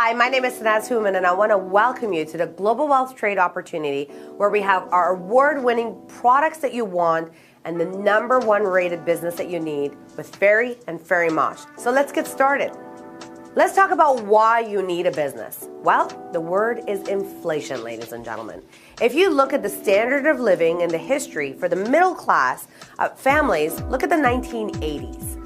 Hi, my name is Sanaz Human, and I want to welcome you to the Global Wealth Trade Opportunity, where we have our award-winning products that you want and the #1 rated business that you need with Feri and FERIworld. So let's get started. Let's talk about why you need a business. Well, the word is inflation, ladies and gentlemen. If you look at the standard of living and the history for the middle class families, look at the 1980s.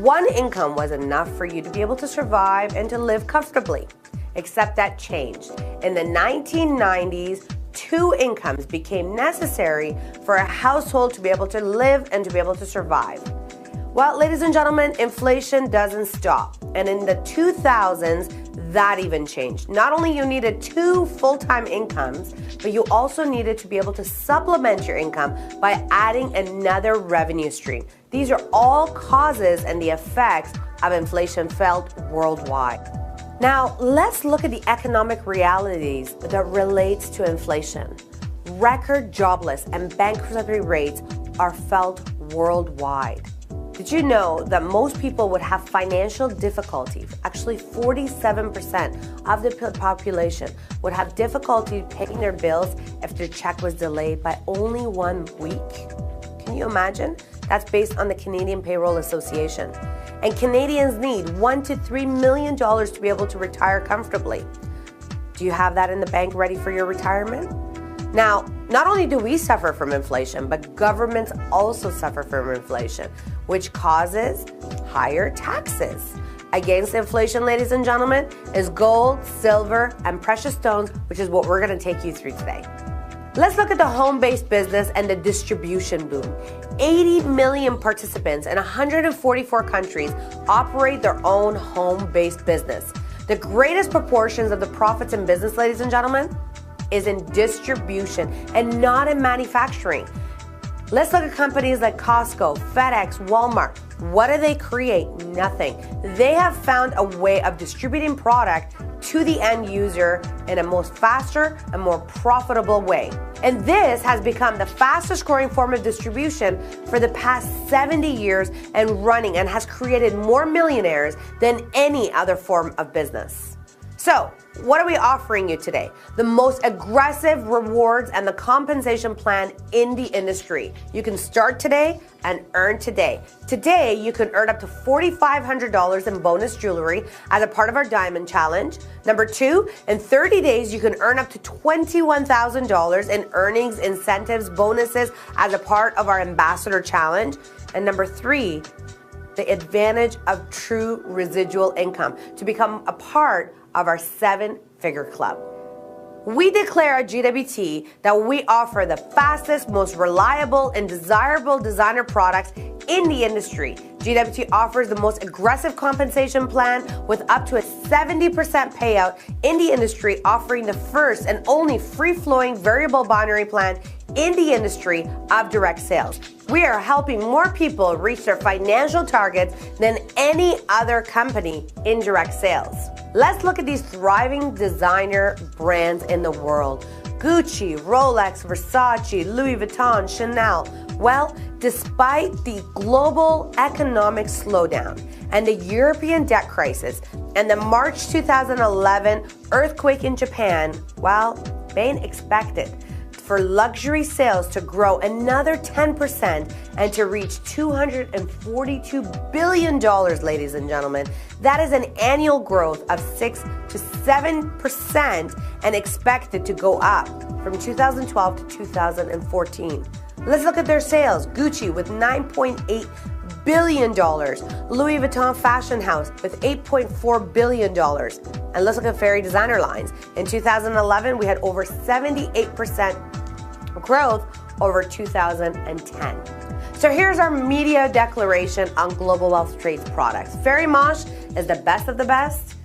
One income was enough for you to be able to survive and to live comfortably. Except that changed. In the 1990s, 2 incomes became necessary for a household to be able to live and to be able to survive. Well, ladies and gentlemen, inflation doesn't stop. And in the 2000s, that even changed. Not only you needed 2 full-time incomes, but you also needed to be able to supplement your income by adding another revenue stream. These are all causes and the effects of inflation felt worldwide. Now, let's look at the economic realities that relates to inflation. Record jobless and bankruptcy rates are felt worldwide. Did you know that most people would have financial difficulty? Actually, 47% of the population would have difficulty paying their bills if their check was delayed by only 1 week. Can you imagine? That's based on the Canadian Payroll Association. And Canadians need $1 to $3 million to be able to retire comfortably. Do you have that in the bank ready for your retirement? Now, not only do we suffer from inflation, but governments also suffer from inflation, which causes higher taxes. Against inflation, ladies and gentlemen, is gold, silver, and precious stones, which is what we're going to take you through today. Let's look at the home-based business and the distribution boom. 80 million participants in 144 countries operate their own home-based business. The greatest proportions of the profits in business, ladies and gentlemen, is in distribution and not in manufacturing. Let's look at companies like Costco, FedEx, Walmart. What do they create? Nothing. They have found a way of distributing product to the end user in a most faster and more profitable way. And this has become the fastest growing form of distribution for the past 70 years and running, and has created more millionaires than any other form of business. So, what are we offering you today? The most aggressive rewards and the compensation plan in the industry. You can start today and earn today. Today, you can earn up to $4,500 in bonus jewelry as a part of our Diamond Challenge. Number 2, in 30 days, you can earn up to $21,000 in earnings, incentives, bonuses as a part of our Ambassador Challenge. And number 3, the advantage of true residual income to become a part of our 7-figure club. We declare at GWT that we offer the fastest, most reliable, and desirable designer products in the industry. GWT offers the most aggressive compensation plan with up to a 70% payout in the industry, offering the first and only free-flowing variable binary plan in the industry of direct sales. We are helping more people reach their financial targets than any other company in direct sales. Let's look at these thriving designer brands in the world. Gucci, Rolex, Versace, Louis Vuitton, Chanel. Well, despite the global economic slowdown and the European debt crisis and the March 2011 earthquake in Japan, well, Bain expected for luxury sales to grow another 10% and to reach $242 billion, ladies and gentlemen. That is an annual growth of 6 to 7% and expected to go up from 2012 to 2014. Let's look at their sales. Gucci with $9.8 billion. Louis Vuitton Fashion House with $8.4 billion. And let's look at Feri designer lines. In 2011, we had over 78% growth over 2010. So here's our media declaration on Global Wealth Trades products. FERIworld is the best of the best,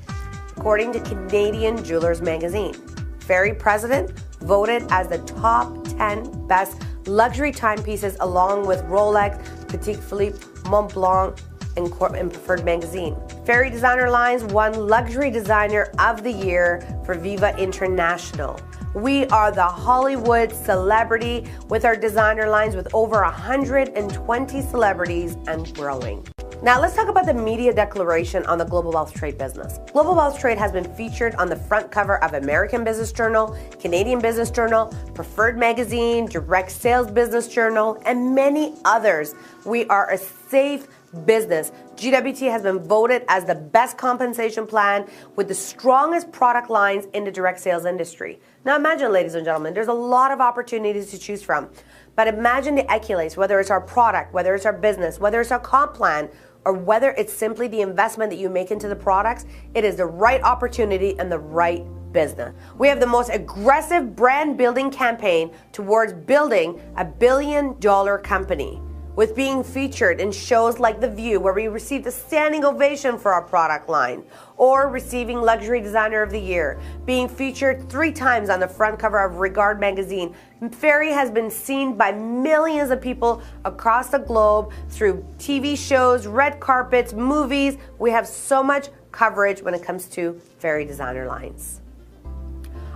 according to Canadian Jewelers Magazine. Feri president voted as the top 10 best luxury timepieces, along with Rolex, Petit Philippe, Montblanc, and Preferred Magazine. Feri designer lines won Luxury Designer of the Year for Viva International. We are the Hollywood celebrity with our designer lines with over 120 celebrities and growing. Now let's talk about the media declaration on the Global Wealth Trade business. Global Wealth Trade has been featured on the front cover of American Business Journal, Canadian Business Journal, Preferred Magazine, Direct Sales Business Journal, and many others. We are a safe business. GWT has been voted as the best compensation plan with the strongest product lines in the direct sales industry. Now imagine, ladies and gentlemen, there's a lot of opportunities to choose from. But imagine the accolades, whether it's our product, whether it's our business, whether it's our comp plan, or whether it's simply the investment that you make into the products, it is the right opportunity and the right business. We have the most aggressive brand building campaign towards building $1 billion company, with being featured in shows like The View, where we received a standing ovation for our product line, or receiving Luxury Designer of the Year, being featured 3 times on the front cover of Regard magazine. Feri has been seen by millions of people across the globe through TV shows, red carpets, movies. We have so much coverage when it comes to Feri designer lines.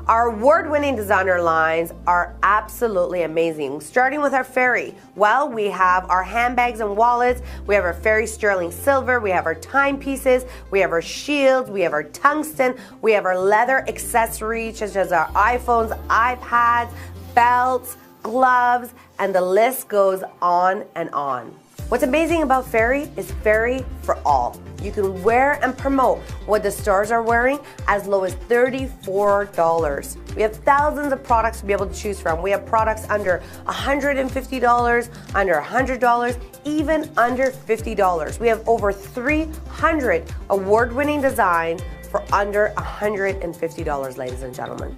Our award-winning designer lines are absolutely amazing. Starting with our Feri. Well, we have our handbags and wallets, we have our Feri sterling silver, we have our timepieces, we have our shields, we have our tungsten, we have our leather accessories such as our iPhones, iPads, belts, gloves, and the list goes on and on. What's amazing about Feri is Feri for all. You can wear and promote what the stars are wearing as low as $34. We have thousands of products to be able to choose from. We have products under $150, under $100, even under $50. We have over 300 award-winning designs for under $150, ladies and gentlemen.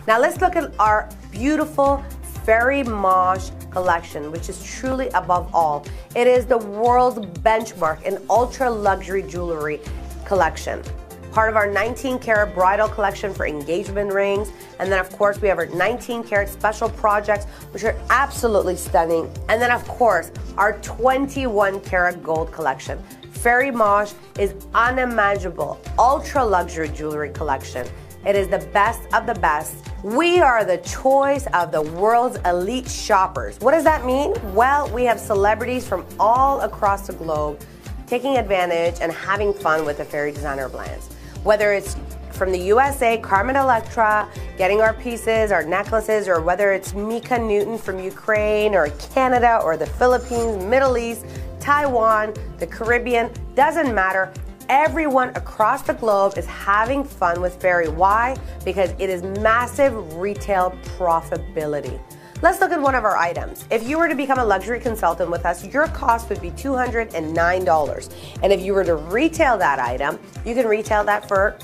Now let's look at our beautiful Feri Mosh collection, which is truly above all. It is the world's benchmark in ultra luxury jewelry collection. Part of our 19 karat bridal collection for engagement rings. And then of course we have our 19 karat special projects, which are absolutely stunning. And then of course our 21 karat gold collection. Feri Mosh is unimaginable ultra luxury jewelry collection. It is the best of the best. We are the choice of the world's elite shoppers. What does that mean? Well, we have celebrities from all across the globe taking advantage and having fun with the Feri designer brands. Whether it's from the USA, Carmen Electra, getting our pieces, our necklaces, or whether it's Mika Newton from Ukraine or Canada or the Philippines, Middle East, Taiwan, the Caribbean, doesn't matter. Everyone across the globe is having fun with Feri. Why? Because it is massive retail profitability. Let's look at one of our items. If you were to become a luxury consultant with us, your cost would be $209. And if you were to retail that item, you can retail that for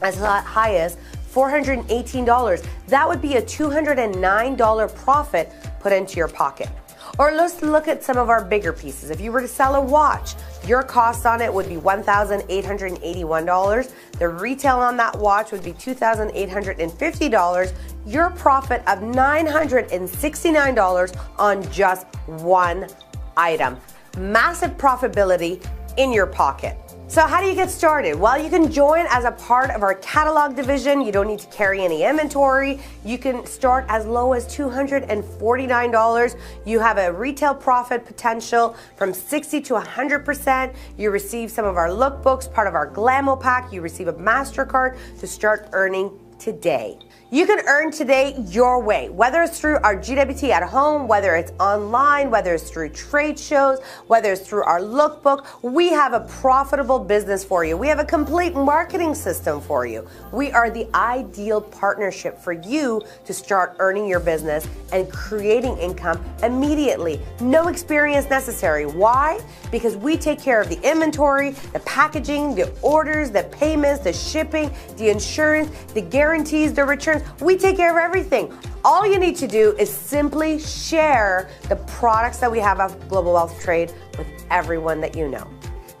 as high as $418. That would be a $209 profit put into your pocket. Or let's look at some of our bigger pieces. If you were to sell a watch, your cost on it would be $1,881. The retail on that watch would be $2,850. Your profit of $969 on just one item. Massive profitability in your pocket. So how do you get started? Well, you can join as a part of our catalog division. You don't need to carry any inventory. You can start as low as $249. You have a retail profit potential from 60 to 100%. You receive some of our lookbooks, part of our Glamo pack. You receive a MasterCard to start earning today. You can earn today your way, whether it's through our GWT at home, whether it's online, whether it's through trade shows, whether it's through our lookbook. We have a profitable business for you. We have a complete marketing system for you. We are the ideal partnership for you to start earning your business and creating income immediately. No experience necessary. Why? Because we take care of the inventory, the packaging, the orders, the payments, the shipping, the insurance, the guarantees, the returns. We take care of everything. All you need to do is simply share the products that we have at Global Wealth Trade with everyone that you know.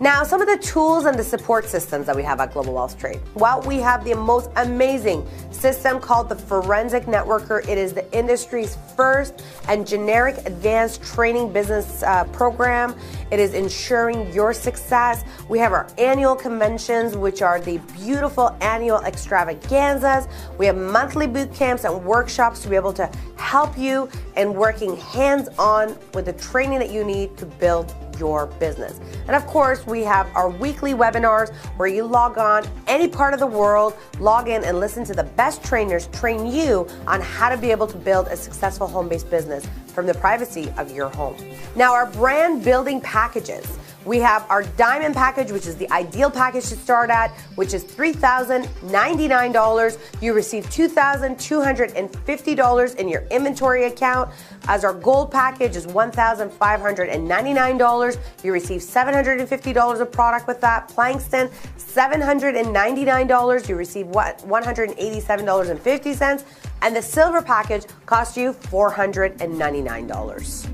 Now, some of the tools and the support systems that we have at Global Wealth Trade. Well, we have the most amazing system called the Forensic Networker. It is the industry's first and generic advanced training business program. It is ensuring your success. We have our annual conventions, which are the beautiful annual extravaganzas. We have monthly boot camps and workshops to be able to help you in working hands-on with the training that you need to build your business. And of course, we have our weekly webinars where you log on any part of the world, log in and listen to the best trainers train you on how to be able to build a successful home-based business from the privacy of your home. Now, our brand building packages. We have our diamond package, which is the ideal package to start at, which is $3,099. You receive $2,250 in your inventory account. As our gold package is $1,599. You receive $750 of product with that. Plankston, $799. You receive $187.50. And the silver package costs you $499.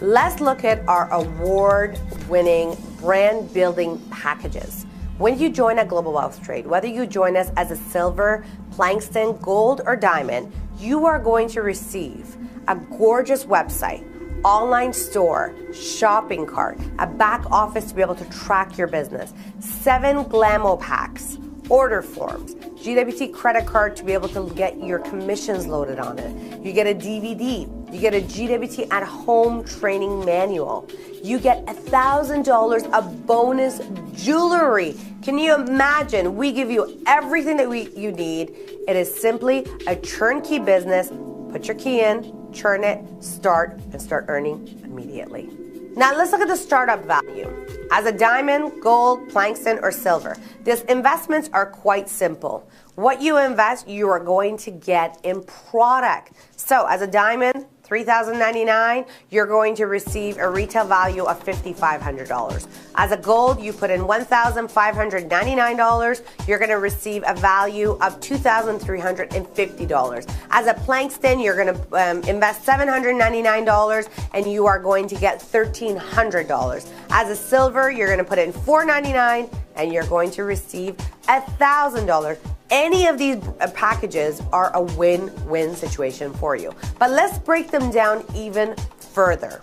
Let's look at our award-winning brand building packages. When you join a Global Wealth Trade, whether you join us as a silver, Plankston, gold, or diamond, you are going to receive a gorgeous website, online store, shopping cart, a back office to be able to track your business, 7 Glamo packs, order forms, GWT credit card to be able to get your commissions loaded on it. You get a DVD. You get a GWT at home training manual. You get $1,000 of bonus jewelry. Can you imagine? We give you everything that you need. It is simply a turnkey business. Put your key in, churn it, start earning immediately. Now let's look at the startup value. As a diamond, gold, Plankston, or silver, these investments are quite simple. What you invest, you are going to get in product. So as a diamond, $3,099, you're going to receive a retail value of $5,500. As a gold, you put in $1,599, you're going to receive a value of $2,350. As a Plankston, you're going to invest $799 and you are going to get $1,300. As a silver, you're going to put in $499 and you're going to receive $1,000. Any of these packages are a win-win situation for you. But let's break them down even further.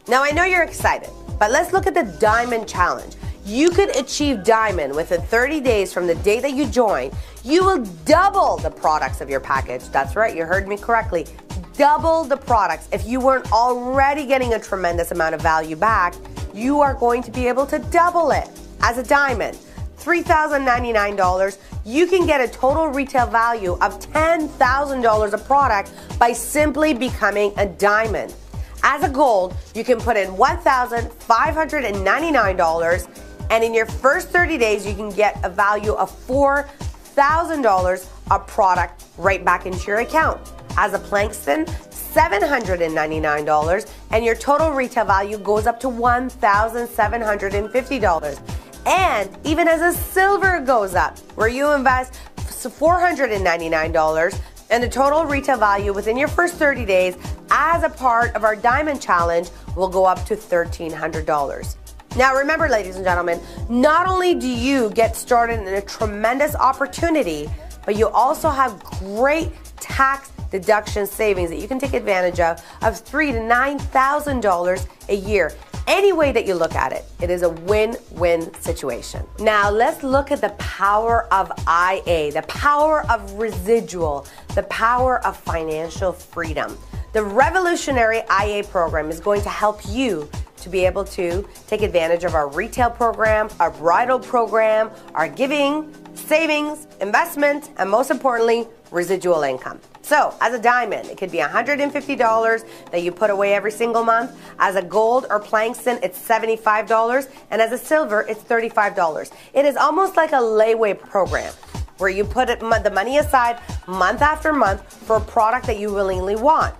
Now, I know you're excited, but let's look at the Diamond Challenge. You could achieve Diamond within 30 days from the day that you join. You will double the products of your package. That's right, you heard me correctly. Double the products. If you weren't already getting a tremendous amount of value back, you are going to be able to double it. As a Diamond, $3,099, you can get a total retail value of $10,000 of product by simply becoming a diamond. As a gold, you can put in $1,599, and in your first 30 days, you can get a value of $4,000 of product right back into your account. As a Plankston, $799, and your total retail value goes up to $1,750. And even as a silver goes up, where you invest $499 and the total retail value within your first 30 days as a part of our Diamond Challenge will go up to $1,300. Now remember, ladies and gentlemen, not only do you get started in a tremendous opportunity, but you also have great tax deduction savings that you can take advantage of $3,000 to $9,000 a year. Any way that you look at it, it is a win-win situation. Now let's look at the power of IA, the power of residual, the power of financial freedom. The revolutionary IA program is going to help you to be able to take advantage of our retail program, our bridal program, our giving, savings, investment, and most importantly, residual income. So as a diamond, it could be $150 that you put away every single month. As a gold or Plankston, it's $75. And as a silver, it's $35. It is almost like a layaway program where you put the money aside month after month for a product that you willingly want.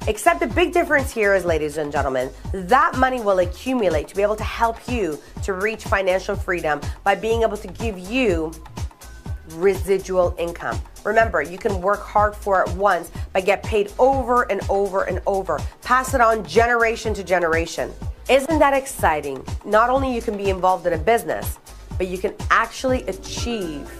Except the big difference here is, ladies and gentlemen, that money will accumulate to be able to help you to reach financial freedom by being able to give you residual income. Remember, you can work hard for it once, but get paid over and over and over. Pass it on generation to generation. Isn't that exciting? Not only you can be involved in a business, but you can actually achieve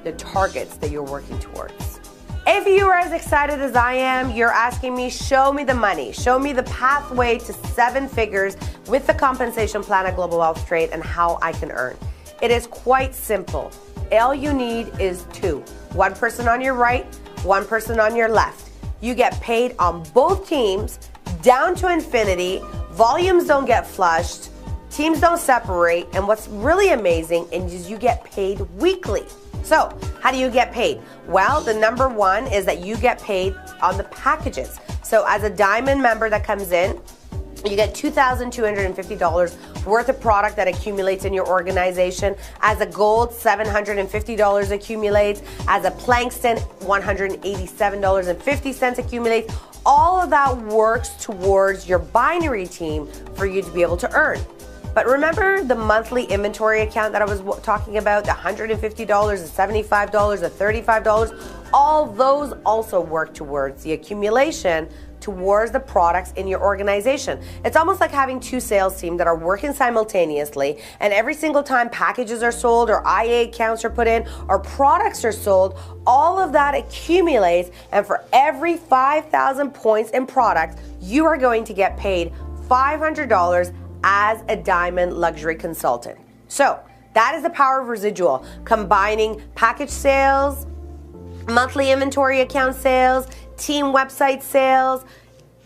the targets that you're working towards. If you are as excited as I am, you're asking me, show me the money, show me the pathway to 7 figures with the compensation plan at Global Wealth Trade and how I can earn. It is quite simple. All you need is 2. One person on your right, one person on your left. You get paid on both teams down to infinity volumes don't get flushed, teams don't separate, and what's really amazing is you get paid weekly. So, how do you get paid? Well, the number one is that you get paid on the packages. So, as a diamond member that comes in, you get $2,250 worth of product that accumulates in your organization. As a gold, $750 accumulates. As a plankton, $187.50 accumulates. All of that works towards your binary team for you to be able to earn. But remember the monthly inventory account that I was talking about, the $150, the $75, the $35? All those also work towards the accumulation towards the products in your organization. It's almost like having two sales teams that are working simultaneously, and every single time packages are sold or IA accounts are put in or products are sold, all of that accumulates, and for every 5,000 points in products, you are going to get paid $500 as a diamond luxury consultant. So that is the power of residual, combining package sales, monthly inventory account sales, team website sales,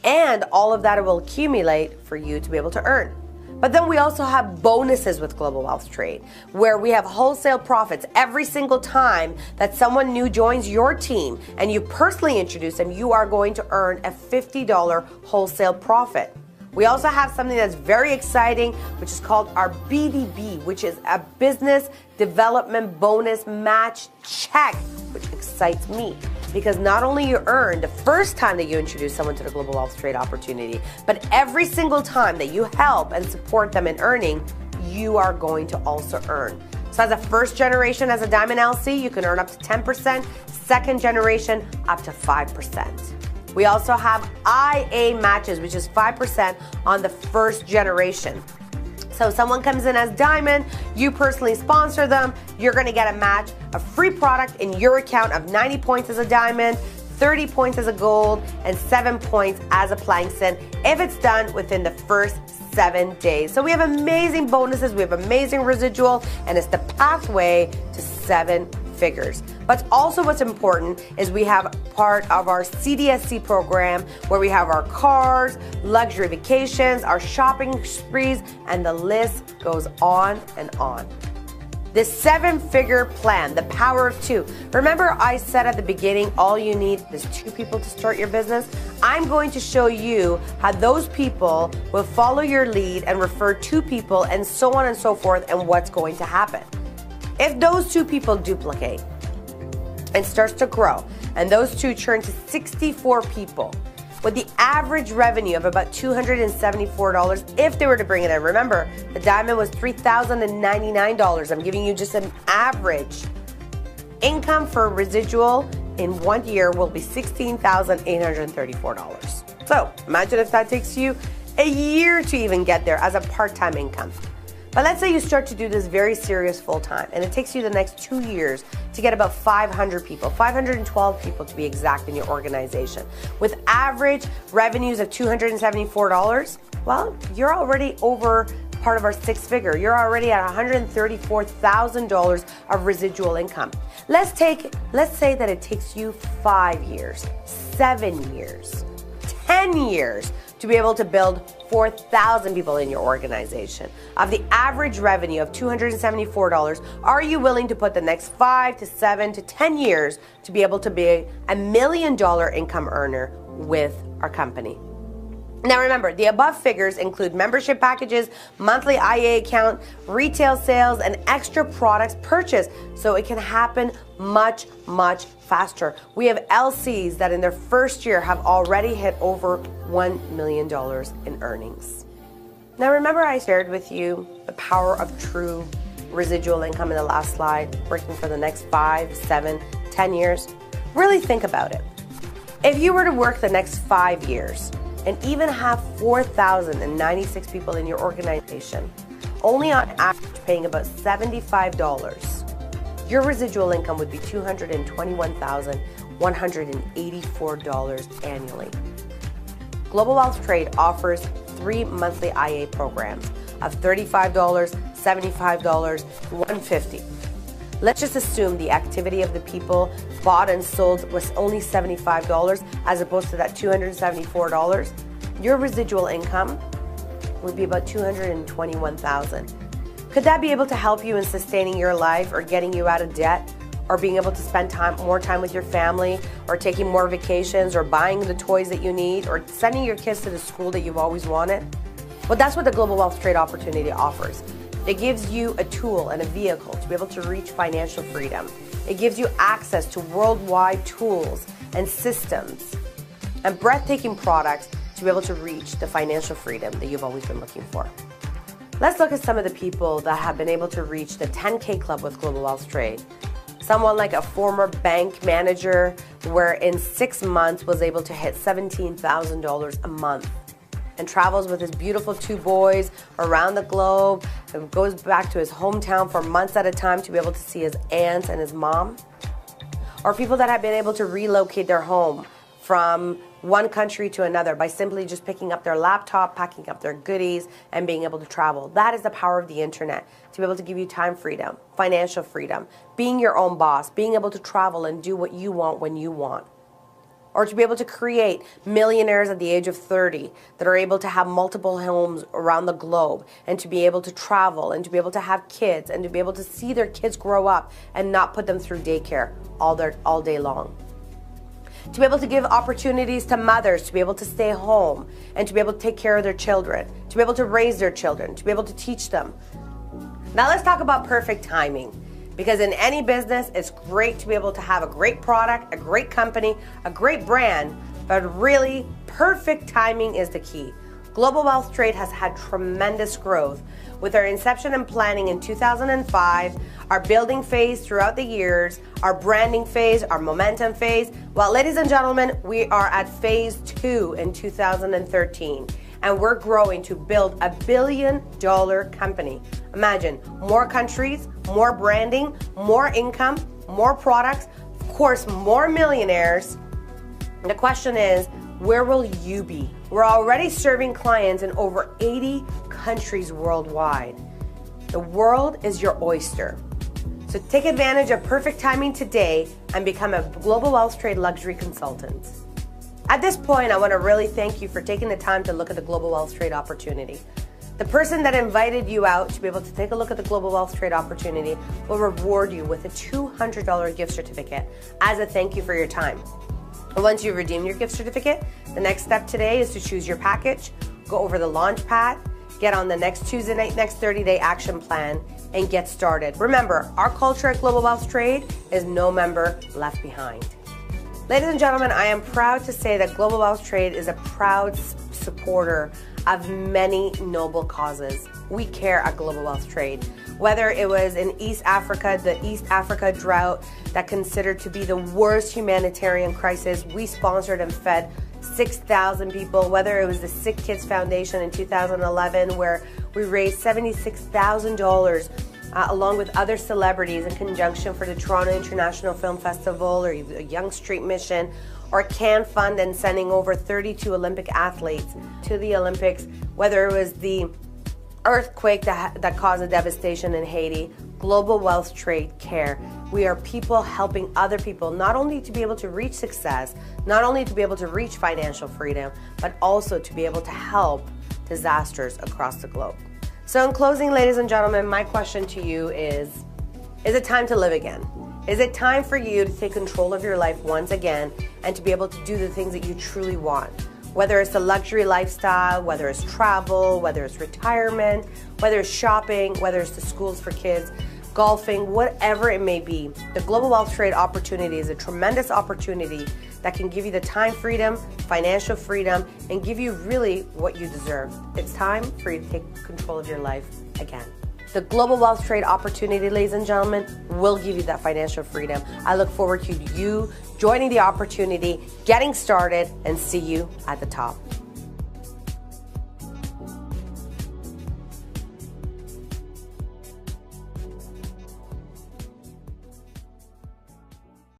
and all of that will accumulate for you to be able to earn. But then we also have bonuses with Global Wealth Trade, where we have wholesale profits every single time that someone new joins your team and you personally introduce them. You are going to earn a $50 wholesale profit. We also have something that's very exciting, which is called our BDB, which is a business development bonus match check, which excites me because not only you earn the first time that you introduce someone to the Global Wealth Trade opportunity, but every single time that you help and support them in earning, you are going to also earn. So as a first generation, as a Diamond LC, you can earn up to 10%, second generation, up to 5%. We also have IA matches, which is 5% on the first generation. So someone comes in as diamond, you personally sponsor them, you're gonna get a match, a free product in your account of 90 points as a diamond, 30 points as a gold, and 7 points as a plankton if it's done within the first 7 days. So we have amazing bonuses, we have amazing residual, and it's the pathway to 7 figures. But also what's important is we have part of our CDSC program where we have our cars, luxury vacations, our shopping sprees, and the list goes on and on. This 7-figure plan, the power of 2. Remember I said at the beginning, all you need is 2 people to start your business? I'm going to show you how those people will follow your lead and refer 2 people and so on and so forth, and what's going to happen. If those 2 people duplicate and starts to grow, and those 2 turn to 64 people, with the average revenue of about $274 if they were to bring it in. Remember, the diamond was $3,099. I'm giving you just an average. Income for residual in 1 year will be $16,834. So imagine if that takes you a year to even get there as a part-time income. But let's say you start to do this very serious full-time, and it takes you the next 2 years to get about 500 people, 512 people to be exact in your organization. With average revenues of $274, well, you're already over part of our 6-figure. You're already at $134,000 of residual income. Let's say that it takes you 5 years, 7 years, 10 years to be able to build 4,000 people in your organization. Of the average revenue of $274, are you willing to put the next 5 to 7 to 10 years to be able to be a $1 million income earner with our company? Now remember, the above figures include membership packages, monthly IA account, retail sales, and extra products purchased, so it can happen much, much faster. We have LCs that in their first year have already hit over $1 million in earnings. Now remember I shared with you the power of true residual income in the last slide, working for the next 5, 7, 10 years? Really think about it. If you were to work the next 5 years, and even have 4,096 people in your organization, only on average paying about $75, your residual income would be $221,184 annually. Global Wealth Trade offers 3 monthly IA programs of $35, $75, $150. Let's just assume the activity of the people bought and sold was only $75 as opposed to that $274. Your residual income would be about $221,000. Could that be able to help you in sustaining your life or getting you out of debt or being able to spend more time with your family or taking more vacations or buying the toys that you need or sending your kids to the school that you've always wanted? Well, that's what the Global Wealth Trade Opportunity offers. It gives you a tool and a vehicle to be able to reach financial freedom. It gives you access to worldwide tools and systems and breathtaking products to be able to reach the financial freedom that you've always been looking for. Let's look at some of the people that have been able to reach the 10K club with Global Wealth Trade. Someone like a former bank manager where in 6 months was able to hit $17,000 a month and travels with his beautiful 2 boys around the globe and goes back to his hometown for months at a time to be able to see his aunts and his mom. Or people that have been able to relocate their home from one country to another by simply just picking up their laptop, packing up their goodies, and being able to travel. That is the power of the internet, to be able to give you time freedom, financial freedom, being your own boss, being able to travel and do what you want when you want. Or to be able to create millionaires at the age of 30 that are able to have multiple homes around the globe and to be able to travel and to be able to have kids and to be able to see their kids grow up and not put them through daycare all day long. To be able to give opportunities to mothers to be able to stay home and to be able to take care of their children, to be able to raise their children, to be able to teach them. Now let's talk about perfect timing. Because in any business, it's great to be able to have a great product, a great company, a great brand, but really perfect timing is the key. Global Wealth Trade has had tremendous growth with our inception and planning in 2005, our building phase throughout the years, our branding phase, our momentum phase. Well, ladies and gentlemen, we are at phase 2 in 2013, and we're growing to build a $1 billion company. Imagine, more countries, more branding, more income, more products, of course, more millionaires. The question is, where will you be? We're already serving clients in over 80 countries worldwide. The world is your oyster. So take advantage of perfect timing today and become a Global Wealth Trade luxury consultant. At this point, I want to really thank you for taking the time to look at the Global Wealth Trade Opportunity. The person that invited you out to be able to take a look at the Global Wealth Trade Opportunity will reward you with a $200 gift certificate as a thank you for your time. Once you redeem your gift certificate, the next step today is to choose your package, go over the launch pad, get on the next Tuesday night, next 30-day action plan, and get started. Remember, our culture at Global Wealth Trade is no member left behind. Ladies and gentlemen, I am proud to say that Global Wealth Trade is a proud supporter of many noble causes. We care at Global Wealth Trade. Whether it was in East Africa, the East Africa drought that considered to be the worst humanitarian crisis, we sponsored and fed 6,000 people. Whether it was the Sick Kids Foundation in 2011, where we raised $76,000 along with other celebrities in conjunction for the Toronto International Film Festival or a Young Street Mission, or Can Fund and sending over 32 Olympic athletes to the Olympics, whether it was the earthquake that caused a devastation in Haiti. Global Wealth Trade care. We are people helping other people not only to be able to reach success, not only to be able to reach financial freedom, but also to be able to help disasters across the globe. So in closing, ladies and gentlemen, my question to you is it time to live again? Is it time for you to take control of your life once again and to be able to do the things that you truly want? Whether it's a luxury lifestyle, whether it's travel, whether it's retirement, whether it's shopping, whether it's the schools for kids, golfing, whatever it may be, the Global Wealth Trade Opportunity is a tremendous opportunity that can give you the time freedom, financial freedom, and give you really what you deserve. It's time for you to take control of your life again. The Global Wealth Trade Opportunity, ladies and gentlemen, will give you that financial freedom. I look forward to you joining the opportunity, getting started, and see you at the top.